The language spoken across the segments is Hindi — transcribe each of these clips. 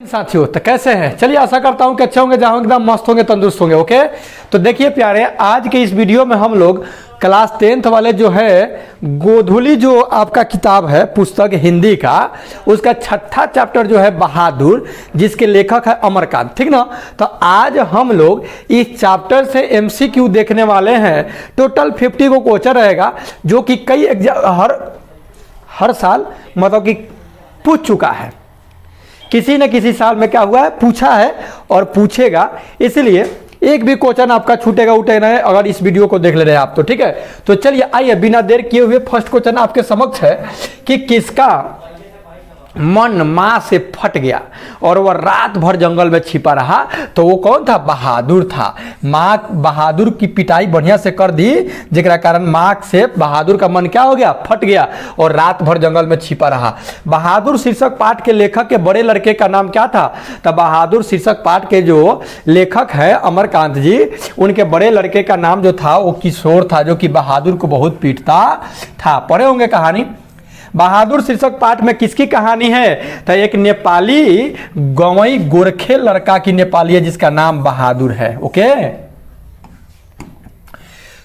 साथियों तो कैसे हैं। चलिए आशा करता हूं कि अच्छे होंगे, जहां एकदम मस्त होंगे, तंदुरुस्त होंगे। ओके, तो देखिए प्यारे, आज के इस वीडियो में हम लोग क्लास 10th वाले जो है गोधुली जो आपका किताब है पुस्तक हिंदी का, उसका छठा चैप्टर जो है बहादुर, जिसके लेखक है अमरकांत। ठीक ना। तो आज हम लोग इस चैप्टर से एमसीक्यू देखने वाले हैं। टोटल 50 को क्वेश्चन रहेगा, जो कि कई हर साल मतलब कि पूछ चुका है। किसी न किसी साल में क्या हुआ है, पूछा है और पूछेगा, इसलिए एक भी क्वेश्चन आपका छूटेगा उठेगा नहीं अगर इस वीडियो को देख ले रहे हैं आप तो। ठीक है, तो चलिए आइए बिना देर किए हुए फर्स्ट क्वेश्चन आपके समक्ष है कि किसका मन मां से फट गया और वह रात भर जंगल में छिपा रहा। तो वो कौन था? बहादुर था। मां बहादुर की पिटाई बढ़िया से कर दी, जेकरा कारण मां से बहादुर का मन क्या हो गया, फट गया और रात भर जंगल में छिपा रहा। बहादुर शीर्षक पाठ के लेखक के बड़े लड़के का नाम क्या था? तो बहादुर शीर्षक पाठ के जो लेखक है अमरकांत जी, उनके बड़े लड़के का नाम जो था वो किशोर था, जो कि बहादुर को बहुत पीटता था। पढ़े होंगे कहानी। बहादुर शीर्षक पाठ में किसकी कहानी है? तो एक नेपाली गवई गोरखे लड़का की नेपाली है, जिसका नाम बहादुर है। ओके,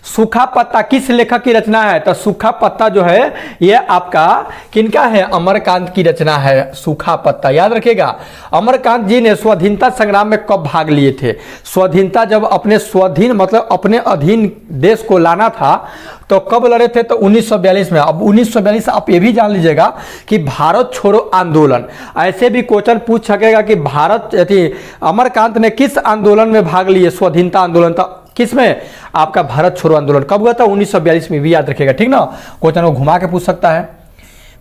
सूखा पत्ता किस लेखक की रचना है? तो सूखा पत्ता जो है ये आपका किनका है? अमरकांत की रचना है सूखा पत्ता। याद रखिएगा, अमरकांत जी ने स्वाधीनता संग्राम में कब भाग लिए थे? स्वाधीनता जब अपने स्वाधीन मतलब अपने अधीन देश को लाना था तो कब लड़े थे? तो 1942 में। अब 1942 आप ये भी जान लीजिएगा कि भारत छोड़ो आंदोलन, ऐसे भी क्वेश्चन पूछ सकेगा कि अमरकांत ने किस आंदोलन में भाग लिए? स्वाधीनता आंदोलन। था किस में? आपका भारत छोड़ो आंदोलन कब हुआ था? 1942 में भी याद रखिएगा। ठीक ना, क्वेश्चन को घुमा के पूछ सकता है।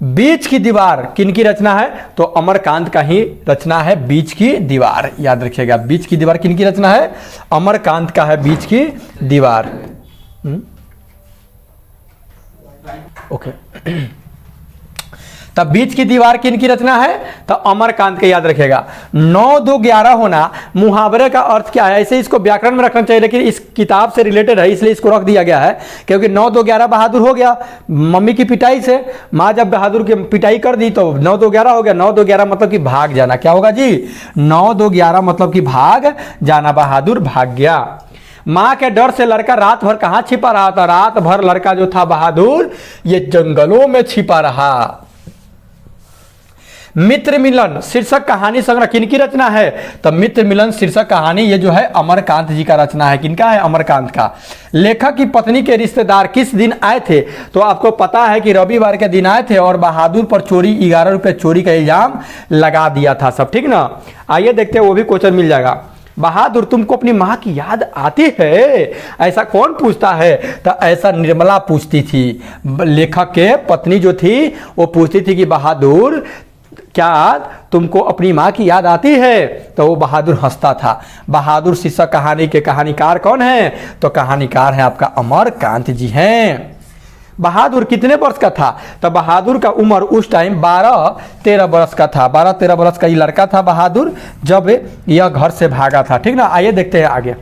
बीच की दीवार किनकी रचना है? तो अमरकांत का ही रचना है बीच की दीवार। याद रखिएगा, बीच की दीवार किनकी रचना है? अमरकांत का है बीच की दीवार। ओके, तब बीच की दीवार किनकी रचना है? तो अमरकांत के। याद रखिएगा, 9 2 11 होना मुहावरे का अर्थ क्या है? ऐसे इसको व्याकरण में रखना चाहिए, लेकिन इस किताब से रिलेटेड है इसलिए इसको रख दिया गया है, क्योंकि 9 2 11 बहादुर हो गया मम्मी की पिटाई से। माँ जब बहादुर की पिटाई कर दी तो 9 2 11 हो गया। 9 2 11 मतलब कि भाग जाना। क्या होगा जी? 9 2 11 मतलब कि भाग जाना। बहादुर भाग गया। मां के डर से लड़का रात भर कहां छिपा रहा था? रात भर लड़का जो था बहादुर ये जंगलों में छिपा रहा। मित्र मिलन शीर्षक कहानी संग्रह किनकी रचना है? तो मित्र मिलन शीर्षक कहानी ये जो है अमरकांत जी का रचना है। किनका है? अमरकांत का। लेखक की पत्नी के रिश्तेदार किस दिन आए थे? तो आपको पता है कि रविवार के दिन आए थे और बहादुर पर चोरी 11 रुपए चोरी का इल्जाम लगा दिया था। सब ठीक ना। आइए देखते हैं, वो भी क्वेश्चन मिल जाएगा। बहादुर तुमको अपनी माँ की याद आती है? ऐसा कौन पूछता है? तो ऐसा निर्मला पूछती थी। लेखक के पत्नी जो थी वो पूछती थी कि बहादुर क्या तुमको अपनी माँ की याद आती है? तो वो बहादुर हंसता था। बहादुर शीर्षक कहानी के कहानीकार कौन है? तो कहानीकार है आपका अमरकांत जी हैं। बहादुर कितने वर्ष का था? तो बहादुर का उम्र उस टाइम 12-13 वर्ष का था। 12-13 वर्ष का ये लड़का था बहादुर, जब यह घर से भागा था। ठीक ना। आइए देखते हैं आगे।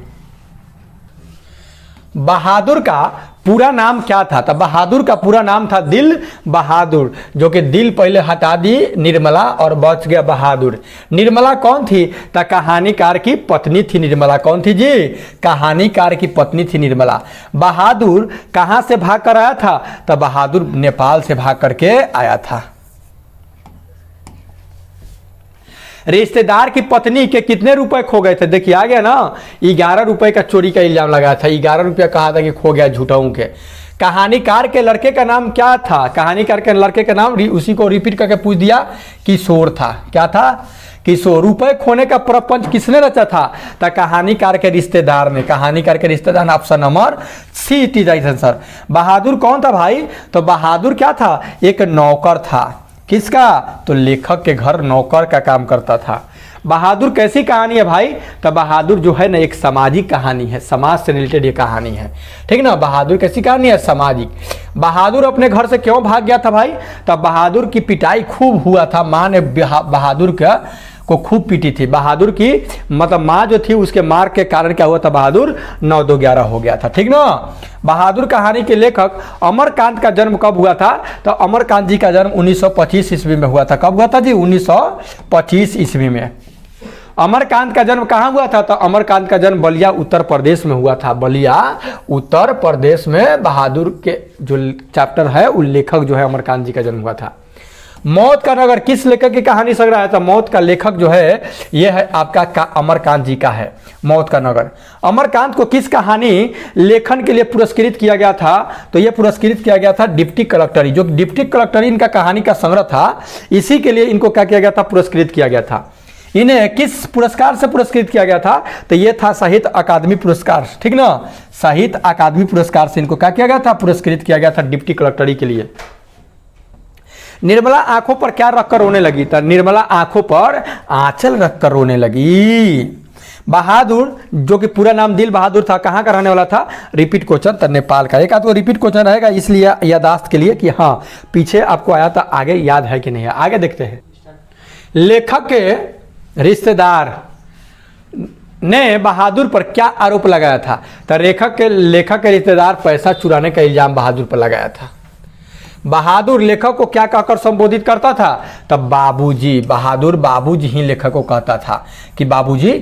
बहादुर का पूरा नाम क्या था? तो बहादुर का पूरा नाम था दिल बहादुर, जो कि दिल पहले हटा दी निर्मला और बच गया बहादुर। निर्मला कौन थी? तो कहानीकार की पत्नी थी निर्मला। कौन थी जी? कहानीकार की पत्नी थी निर्मला। बहादुर कहां से भाग कर आया था? तो बहादुर नेपाल से भाग करके आया था। रिश्तेदार की पत्नी के कितने रुपए खो गए थे? देखिए आ गया ना, 11 रुपए का चोरी का इल्जाम लगाया था। 11 रुपया कहा था कि खो गया झूठाऊ के। कहानीकार के लड़के का नाम क्या था? कहानीकार के लड़के का नाम उसी को रिपीट करके पूछ दिया, किशोर था। क्या था? किशोर। रुपए खोने का प्रपंच किसने रचा था? तो कहानीकार के रिश्तेदार ने। कहानीकार के रिश्तेदार, option number C it is right answer. बहादुर कौन था भाई? तो बहादुर क्या था? एक नौकर था। किसका? तो लेखक के घर नौकर का काम करता था। बहादुर कैसी कहानी है भाई? तो बहादुर जो है ना एक सामाजिक कहानी है, समाज से रिलेटेड ये कहानी है। ठीक ना। बहादुर कैसी कहानी है? सामाजिक। बहादुर अपने घर से क्यों भाग गया था भाई? तो बहादुर की पिटाई खूब हुआ था। माँ ने बहादुर को खूब पीटी थी। बहादुर की मतलब माँ जो थी उसके मार के कारण क्या हुआ था? बहादुर 9 2 11 हो गया था। ठीक ना। बहादुर कहानी के लेखक अमरकांत का जन्म कब हुआ था? तो अमरकांत जी का जन्म 1925 ईस्वी में हुआ था। कब हुआ था जी? 1925 ईस्वी में। अमरकांत का जन्म कहाँ हुआ था? तो अमरकांत का जन्म बलिया उत्तर प्रदेश में हुआ था। बलिया उत्तर प्रदेश में बहादुर के जो चैप्टर है उल्लेखक जो है अमरकांत जी का जन्म हुआ था। मौत का नगर किस लेखक की कहानी संग्रह है? तो मौत का लेखक जो है यह है आपका अमरकांत जी का है, मौत का नगर। अमरकांत को किस कहानी लेखन के लिए पुरस्कृत किया गया था? तो यह पुरस्कृत किया गया था डिप्टी कलेक्टरी, जो डिप्टी कलेक्टरी इनका कहानी का संग्रह था, इसी के लिए इनको क्या किया गया था? पुरस्कृत किया गया था। इन्हें किस पुरस्कार से पुरस्कृत किया गया था? तो यह था साहित्य अकादमी पुरस्कार, ठीक ना, साहित्य अकादमी पुरस्कार से इनको क्या किया गया था? पुरस्कृत किया गया था डिप्टी कलेक्टरी के लिए। निर्मला आंखों पर क्या रखकर रोने लगी? तो निर्मला आंखों पर आंचल रखकर रोने लगी। बहादुर जो कि पूरा नाम दिल बहादुर था, कहाँ का रहने वाला था? रिपीट क्वेश्चन तो नेपाल का। एक आध को रिपीट क्वेश्चन रहेगा, इसलिए यादाश्त के लिए कि हाँ पीछे आपको आया था, आगे याद है कि नहीं है। आगे देखते हैं। लेखक के रिश्तेदार ने बहादुर पर क्या आरोप लगाया था? तो लेखक के रिश्तेदार पैसा चुराने का इल्जाम बहादुर पर लगाया था। बहादुर लेखक को क्या कहकर संबोधित करता था? तब बाबूजी, बहादुर बाबूजी ही लेखक को कहता था कि बाबूजी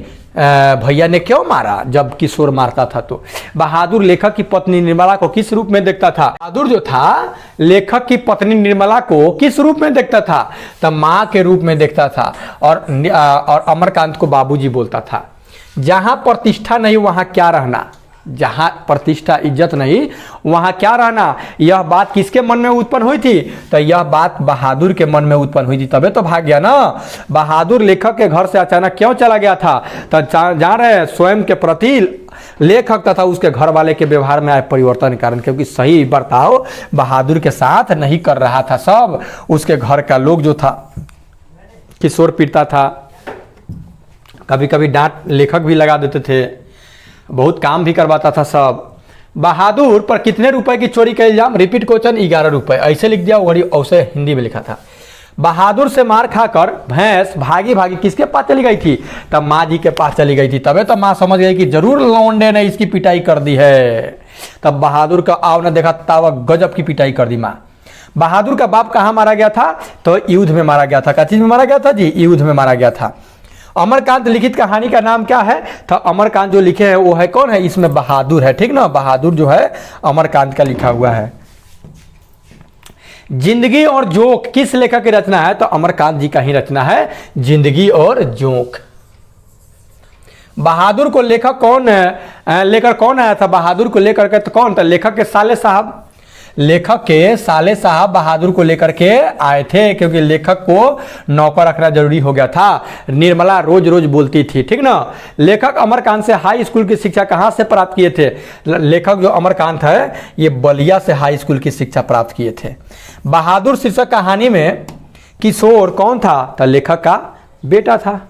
भैया ने क्यों मारा, जब किशोर मारता था। तो बहादुर लेखक की पत्नी निर्मला को किस रूप में देखता था? बहादुर जो था लेखक की पत्नी निर्मला को किस रूप में देखता था? तब माँ के रूप में देखता था। और अमरकांत को बाबूजी बोलता था। जहां प्रतिष्ठा नहीं वहां क्या रहना, जहां प्रतिष्ठा इज्जत नहीं वहां क्या रहना, यह बात किसके मन में उत्पन्न हुई थी? तो यह बात बहादुर के मन में उत्पन्न हुई थी, तबे तो भाग गया ना। बहादुर लेखक के घर से अचानक क्यों चला गया था? तो जान रहे स्वयं के प्रति लेखक तथा उसके घर वाले के व्यवहार में आए परिवर्तन के कारण, क्योंकि सही बर्ताव बहादुर के साथ नहीं कर रहा था। सब उसके घर का लोग जो था किशोर पीटता था, कभी कभी डांट लेखक भी लगा देते थे, बहुत काम भी करवाता था सब। बहादुर पर कितने रुपए की चोरी का इल्जाम? रिपीट क्वेश्चन 11 रुपए, ऐसे लिख दिया, वही ऐसे हिंदी में लिखा था। बहादुर से मार खाकर भैंस भागी भागी किसके पास चली गई थी? तब माँ जी के पास चली गई थी। तबे तो माँ समझ गई कि जरूर लौंडे ने इसकी पिटाई कर दी है। तब बहादुर का आव ने देखा, तब गजब की पिटाई कर दी माँ। बहादुर का बाप कहाँ मारा गया था? तो युद्ध में मारा गया था। क्या चीज में मारा गया था जी? युद्ध में मारा गया था। अमरकांत लिखित कहानी का नाम क्या है? तो अमरकांत जो लिखे हैं वो है कौन है? इसमें बहादुर है, ठीक ना, बहादुर जो है अमरकांत का लिखा हुआ है। जिंदगी और जोक किस लेखक की रचना है? तो अमरकांत जी का ही रचना है, जिंदगी और जोक। बहादुर को लेखक कौन है, लेकर कौन आया था? बहादुर को लेकर के तो कौन था? लेखक के साले साहब, लेखक के साले साहब बहादुर को लेकर के आए थे, क्योंकि लेखक को नौकर रखना जरूरी हो गया था। निर्मला रोज रोज बोलती थी, ठीक ना। लेखक अमरकांत से हाई स्कूल की शिक्षा कहाँ से प्राप्त किए थे? लेखक जो अमरकांत है ये बलिया से हाई स्कूल की शिक्षा प्राप्त किए थे। बहादुर शीर्षक कहानी में किशोर कौन था? तो लेखक का बेटा था,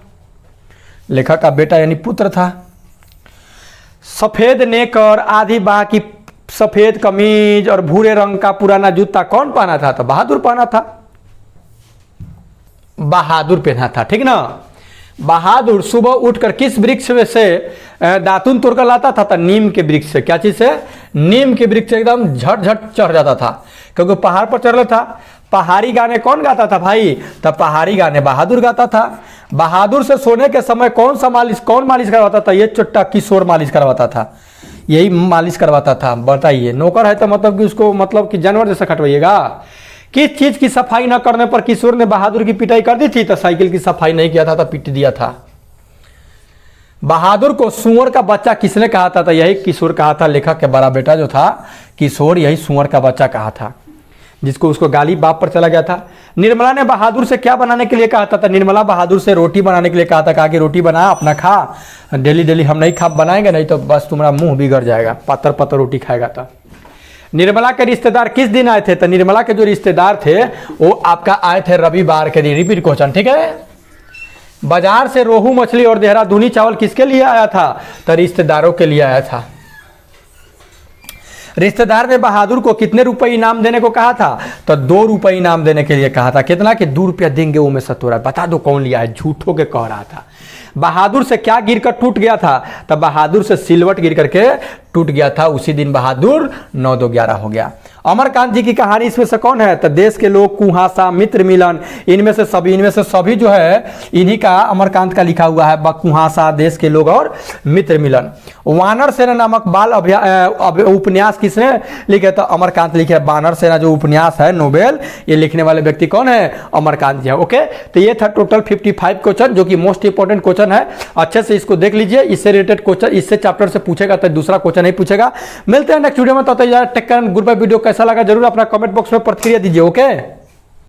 लेखक का बेटा यानी पुत्र था। सफेद नेकर, आधी बाह की सफेद कमीज और भूरे रंग का पुराना जूता कौन पहना था? तो बहादुर पहना था, बहादुर पहना था, ठीक ना। बहादुर सुबह उठकर किस वृक्ष से दातुन तोड़कर लाता था? तो नीम के वृक्ष से। क्या चीज से? नीम के वृक्ष से एकदम झट झट चढ़ जाता था, क्योंकि पहाड़ पर चढ़ रहा था। पहाड़ी गाने कौन गाता था भाई? तब पहाड़ी गाने बहादुर गाता था। बहादुर से सोने के समय कौन मालिश करवाता था? ये चुट्टा किशोर मालिश करवाता था, यही मालिश करवाता था। बताइए, नौकर है तो मतलब कि उसको मतलब कि जानवर जैसा खटवाइएगा। किस चीज की सफाई न करने पर किशोर ने बहादुर की पिटाई कर दी थी? तो साइकिल की सफाई नहीं किया था तो पीट दिया था। बहादुर को सुअर का बच्चा किसने कहा था? तो यही किशोर कहा था। लेखक के बड़ा बेटा जो था किशोर, यही सुअर का बच्चा कहा था, जिसको उसको गाली बाप पर चला गया था। निर्मला ने बहादुर से क्या बनाने के लिए कहा था? तो निर्मला बहादुर से रोटी बनाने के लिए कहा था। कहा कि रोटी बना, अपना खा, डेली डेली हम नहीं खा बनाएंगे, नहीं तो बस तुम्हारा मुंह बिगड़ जाएगा, पत्थर पत्थर रोटी खाएगा। था निर्मला के रिश्तेदार किस दिन आए थे? तो निर्मला के जो रिश्तेदार थे वो आपका आए थे रविवार के दिन। रिपीट क्वेश्चन, ठीक है। बाजार से रोहू मछली और देहरादूनी चावल किसके लिए आया था? तो रिश्तेदारों के लिए आया था। रिश्तेदार ने बहादुर को कितने रुपए इनाम देने को कहा था? तो 2 रुपए इनाम देने के लिए कहा था। कितना? कि 2 रुपया देंगे, वो में सतोरा। बता दो कौन लिया है, झूठों के कह रहा था। बहादुर से क्या गिरकर टूट गया था? तब बहादुर से सिलवट गिर करके टूट गया था। उसी दिन बहादुर 9-2-11 हो गया। अमरकांत जी की कहानी इसमें से कौन है? तो देश के लोग, कुहासा, मित्र मिलन, इनमें से सभी जो है इन्हीं का अमरकांत का लिखा हुआ है। कुहासा, देश के लोग और मित्र मिलन। वानर सेना नामक बाल उपन्यास किसने लिखे? तो अमरकांत लिखे। वानर सेना जो उपन्यास है नोबेल, ये लिखने वाले व्यक्ति कौन है? अमरकांत जी है। ओके, तो ये था टोटल 55 क्वेश्चन, जो कि मोस्ट इंपोर्टेंट क्वेश्चन है। अच्छे से इसको देख लीजिए, इससे रिलेटेड क्वेश्चन, इससे चैप्टर से पूछेगा तो दूसरा क्वेश्चन नहीं पूछेगा। मिलते हैं नेक्स्ट वीडियो में। तो take care, good bye. Video कैसा लगा जरूर अपना कमेंट बॉक्स में प्रतिक्रिया दीजिए। ओके।